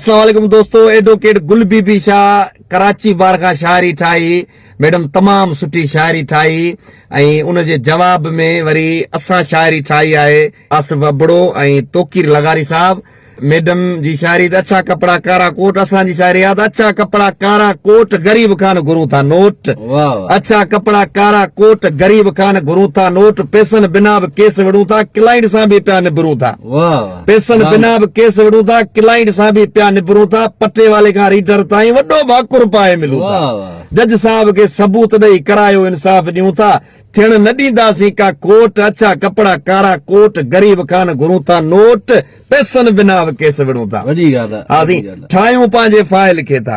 अस्सलाम वालेकुम दोस्तों। एडवोकेट गुल बीबी शाह कराची बार खां शायरी ठाही। मैडम तमाम सुठी शायरी ठाही ऐं उन जे जवाब में वरी असां शायरी ठाही आहे। आसिफ अबड़ो ऐं तोकीर लगारी साहब। मैडम जी शायरी अच्छा कपड़ा कारा कोट, असांजी शायरी याद अच्छा कपड़ा कारा कोट गरीब खान घुरूं था नोट। अच्छा कपड़ा कारा कोट गरीब खान घुरूं था नोट। पैसन बिना बि केस विड़ूं था क्लाइंट सां बि पिया निबरूं था। पैसन बिना बि केस विड़ूं था क्लाइंट सां बि पिया निबरूं था। पटे वाले खां रीडर ताईं वॾो भाकुर पाए मिलूं था। जज साहब खे सबूत ॾेई करायो इंसाफ़ ॾियूं था। थियण न ॾींदासीं का कोट। अच्छा कपड़ा कारा कोट गरीब खान घुरूं था नोट। पैसन बिना बि केस विड़ूं था। ठाहियूं पंहिंजे फाइल खे था,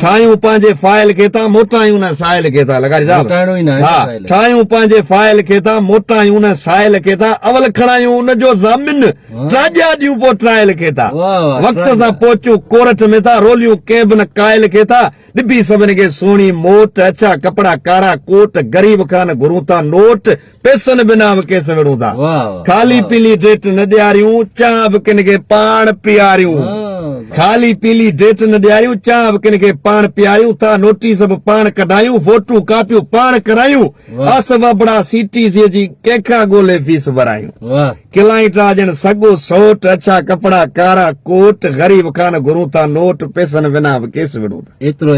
ठाहियूं पंहिंजे फाइल खे था, मोटायूं न साइल खे था। लगारी साहब हा, ठाहियूं पंहिंजे फाइल खे था, मोटायूं न साइल खे था। अवल खणायूं उनजो ज़ामिन, ट्राजा ॾियूं पोइ ट्रायल खे था। वक़्त सां पहुचूं कोर्ट में था, रोलियूं कंहिं बि न कायल खे था। ॾिबी सभिनी खे सुहिणी मोट। अच्छा कपड़ा कारा कोट गरीब खान घुरूं था नोट। पैसन बिना बि केस विड़ूं था। खाली पीली डेट न ॾियारियूं, चांहि बि किन खे पाण पीआरियूं। खाली पीली डेट न ॾियारियूं, चांहि बि किन खे पाण पीआरियूं था। नोटिस बि पाण कढायूं, फोटू कापियूं पाण करायूं। आसिफ अबड़ा सीटीसीअ जी कंहिंखां ॻोल्हे फीस भरायूं। क्लाइंट ॼण सॻो सोट। अच्छा कपड़ा कारा कोट गरीब खान घुरूं था नोट। पैसन बिना बि केस विड़ूं था। एतिरो